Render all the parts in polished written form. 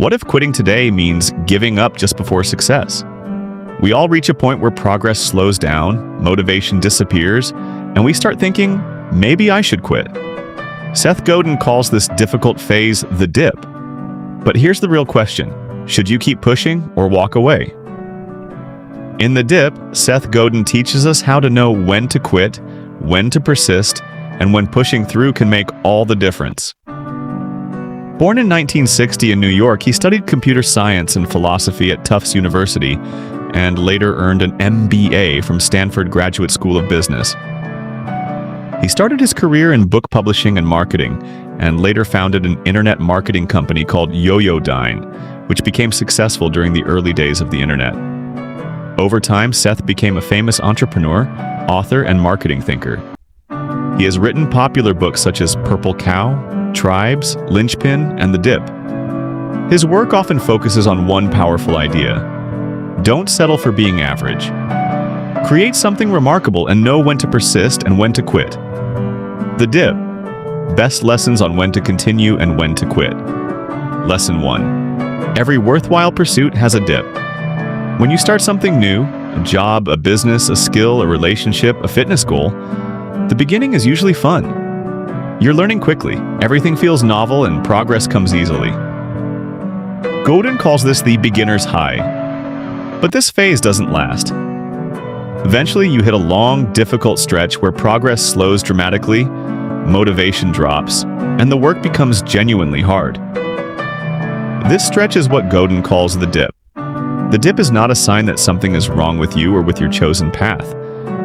What if quitting today means giving up just before success? We all reach a point where progress slows down, motivation disappears, and we start thinking, maybe I should quit. Seth Godin calls this difficult phase the dip. But here's the real question. Should you keep pushing or walk away? In The Dip, Seth Godin teaches us how to know when to quit, when to persist, and when pushing through can make all the difference. Born in 1960 in New York, he studied computer science and philosophy at Tufts University and later earned an MBA from Stanford Graduate School of Business. He started his career in book publishing and marketing, and later founded an internet marketing company called Yoyodyne, which became successful during the early days of the internet. Over time, Seth became a famous entrepreneur, author, and marketing thinker. He has written popular books such as Purple Cow, Tribes, Linchpin, and The Dip. His work often focuses on one powerful idea: don't settle for being average. Create something remarkable and know when to persist and when to quit. The Dip. Best lessons on when to continue and when to quit. Lesson 1. Every worthwhile pursuit has a dip. When you start something new, a job, a business, a skill, a relationship, a fitness goal, the beginning is usually fun. You're learning quickly, everything feels novel, and progress comes easily. Godin calls this the beginner's high. But this phase doesn't last. Eventually, you hit a long, difficult stretch where progress slows dramatically, motivation drops, and the work becomes genuinely hard. This stretch is what Godin calls the dip. The dip is not a sign that something is wrong with you or with your chosen path.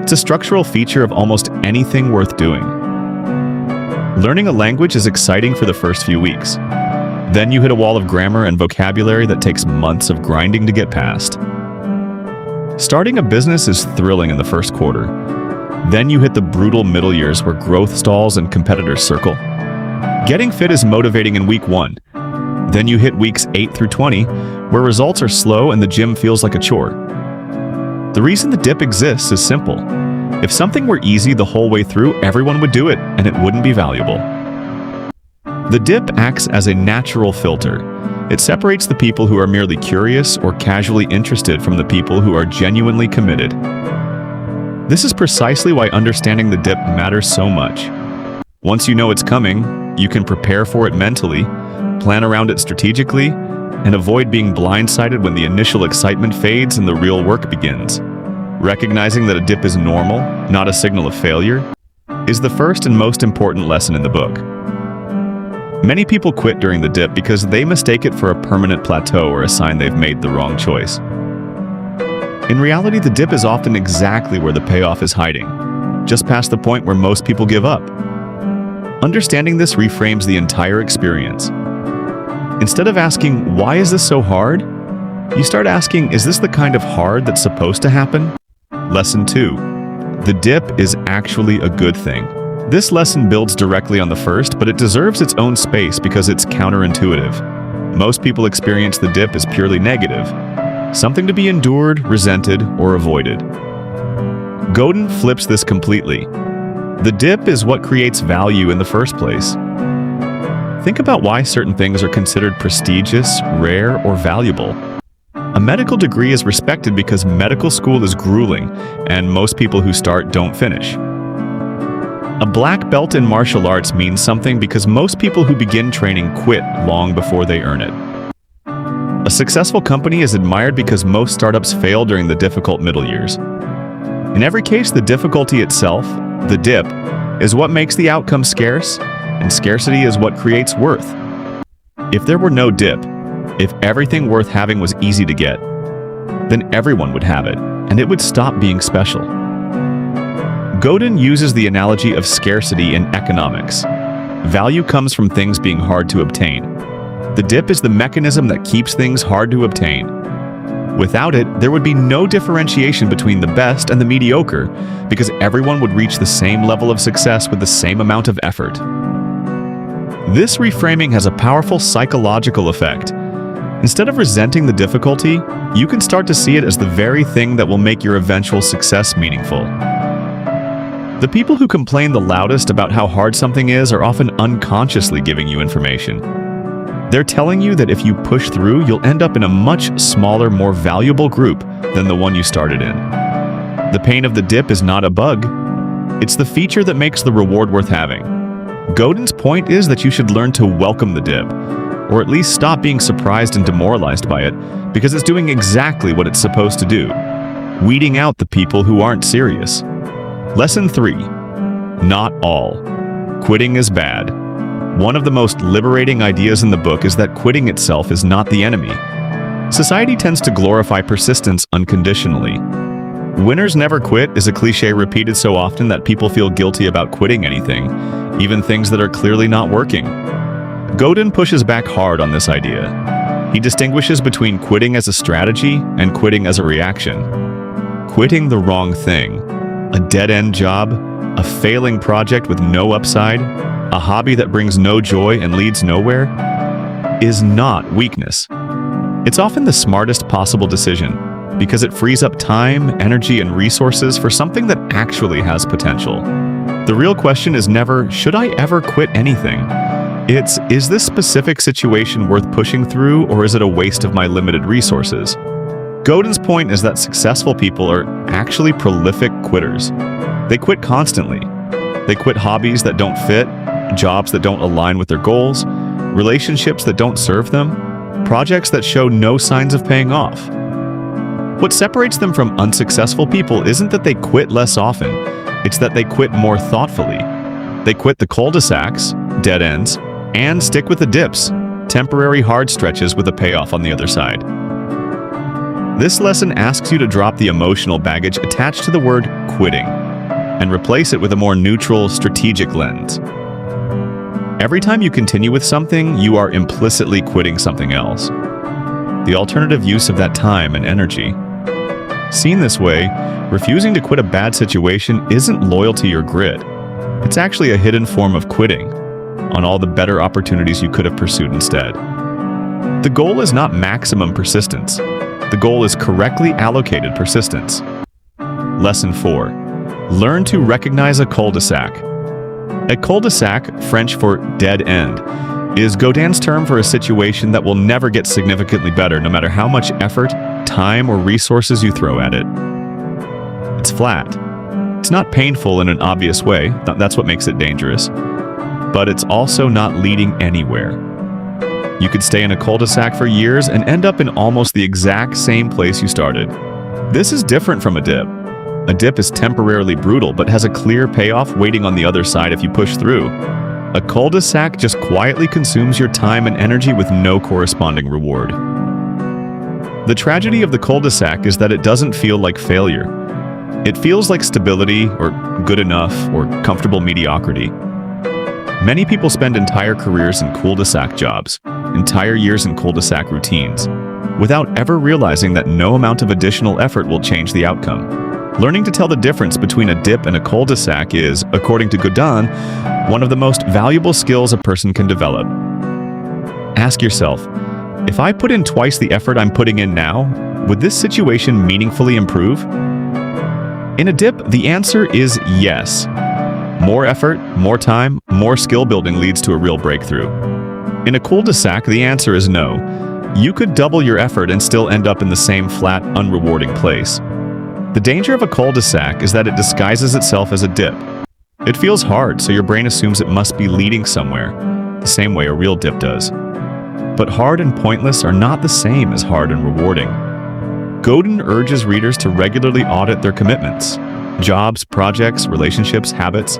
It's a structural feature of almost anything worth doing. Learning a language is exciting for the first few weeks. Then you hit a wall of grammar and vocabulary that takes months of grinding to get past. Starting a business is thrilling in the first quarter. Then you hit the brutal middle years where growth stalls and competitors circle. Getting fit is motivating in week 1. Then you hit weeks 8 through 20, where results are slow and the gym feels like a chore. The reason the dip exists is simple. If something were easy the whole way through, everyone would do it, and it wouldn't be valuable. The dip acts as a natural filter. It separates the people who are merely curious or casually interested from the people who are genuinely committed. This is precisely why understanding the dip matters so much. Once you know it's coming, you can prepare for it mentally, plan around it strategically, and avoid being blindsided when the initial excitement fades and the real work begins. Recognizing that a dip is normal, not a signal of failure, is the first and most important lesson in the book. Many people quit during the dip because they mistake it for a permanent plateau or a sign they've made the wrong choice. In reality, the dip is often exactly where the payoff is hiding, just past the point where most people give up. Understanding this reframes the entire experience. Instead of asking, why is this so hard? You start asking, is this the kind of hard that's supposed to happen? Lesson 2. The dip is actually a good thing. This lesson builds directly on the first, but it deserves its own space because it's counterintuitive. Most people experience the dip as purely negative, something to be endured, resented, or avoided. Godin flips this completely. The dip is what creates value in the first place. Think about why certain things are considered prestigious, rare, or valuable. A medical degree is respected because medical school is grueling, and most people who start don't finish. A black belt in martial arts means something because most people who begin training quit long before they earn it. A successful company is admired because most startups fail during the difficult middle years. In every case, the difficulty itself, the dip, is what makes the outcome scarce, and scarcity is what creates worth. If there were no dip, if everything worth having was easy to get, then everyone would have it, and it would stop being special. Godin uses the analogy of scarcity in economics. Value comes from things being hard to obtain. The dip is the mechanism that keeps things hard to obtain. Without it, there would be no differentiation between the best and the mediocre, because everyone would reach the same level of success with the same amount of effort. This reframing has a powerful psychological effect. Instead of resenting the difficulty, you can start to see it as the very thing that will make your eventual success meaningful. The people who complain the loudest about how hard something is are often unconsciously giving you information. They're telling you that if you push through, you'll end up in a much smaller, more valuable group than the one you started in. The pain of the dip is not a bug. It's the feature that makes the reward worth having. Godin's point is that you should learn to welcome the dip, or at least stop being surprised and demoralized by it, because it's doing exactly what it's supposed to do, weeding out the people who aren't serious. Lesson 3. Not all. Quitting is bad. One of the most liberating ideas in the book is that quitting itself is not the enemy. Society tends to glorify persistence unconditionally. Winners never quit is a cliche repeated so often that people feel guilty about quitting anything, even things that are clearly not working. Godin pushes back hard on this idea. He distinguishes between quitting as a strategy and quitting as a reaction. Quitting the wrong thing, a dead-end job, a failing project with no upside, a hobby that brings no joy and leads nowhere, is not weakness. It's often the smartest possible decision because it frees up time, energy, and resources for something that actually has potential. The real question is never, should I ever quit anything? It's, is this specific situation worth pushing through, or is it a waste of my limited resources? Godin's point is that successful people are actually prolific quitters. They quit constantly. They quit hobbies that don't fit, jobs that don't align with their goals, relationships that don't serve them, projects that show no signs of paying off. What separates them from unsuccessful people isn't that they quit less often, it's that they quit more thoughtfully. They quit the cul-de-sacs, dead ends, and stick with the dips, temporary hard stretches with a payoff on the other side. This lesson asks you to drop the emotional baggage attached to the word quitting and replace it with a more neutral, strategic lens. Every time you continue with something, you are implicitly quitting something else. The alternative use of that time and energy. Seen this way, refusing to quit a bad situation isn't loyalty or grit. It's actually a hidden form of quitting on all the better opportunities you could have pursued instead. The goal is not maximum persistence. The goal is correctly allocated persistence. Lesson 4. Learn to recognize a cul-de-sac. A cul-de-sac, French for dead end, is Godin's term for a situation that will never get significantly better no matter how much effort, time, or resources you throw at it. It's flat. It's not painful in an obvious way, that's what makes it dangerous, but it's also not leading anywhere. You could stay in a cul-de-sac for years and end up in almost the exact same place you started. This is different from a dip. A dip is temporarily brutal but has a clear payoff waiting on the other side if you push through. A cul-de-sac just quietly consumes your time and energy with no corresponding reward. The tragedy of the cul-de-sac is that it doesn't feel like failure. It feels like stability, or good enough, or comfortable mediocrity. Many people spend entire careers in cul-de-sac jobs, entire years in cul-de-sac routines, without ever realizing that no amount of additional effort will change the outcome. Learning to tell the difference between a dip and a cul-de-sac is, according to Godin, one of the most valuable skills a person can develop. Ask yourself, if I put in twice the effort I'm putting in now, would this situation meaningfully improve? In a dip, the answer is yes. More effort, more time, more skill building leads to a real breakthrough. In a cul-de-sac, the answer is no. You could double your effort and still end up in the same flat, unrewarding place. The danger of a cul-de-sac is that it disguises itself as a dip. It feels hard, so your brain assumes it must be leading somewhere, the same way a real dip does. But hard and pointless are not the same as hard and rewarding. Godin urges readers to regularly audit their commitments, jobs, projects, relationships, habits,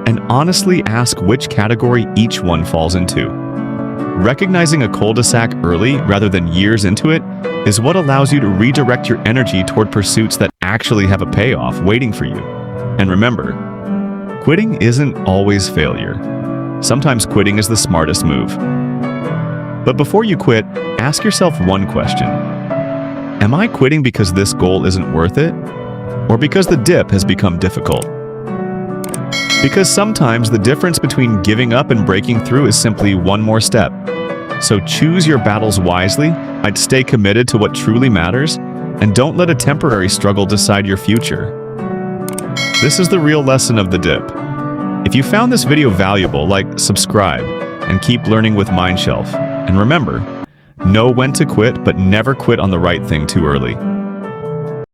and honestly ask which category each one falls into. Recognizing a cul-de-sac early rather than years into it is what allows you to redirect your energy toward pursuits that actually have a payoff waiting for you. And remember, quitting isn't always failure. Sometimes quitting is the smartest move. But before you quit, ask yourself one question. Am I quitting because this goal isn't worth it? Or because the dip has become difficult? Because sometimes the difference between giving up and breaking through is simply one more step. So choose your battles wisely, I'd stay committed to what truly matters, and don't let a temporary struggle decide your future. This is the real lesson of the dip. If you found this video valuable, subscribe, and keep learning with MindShelf. And remember, know when to quit, but never quit on the right thing too early.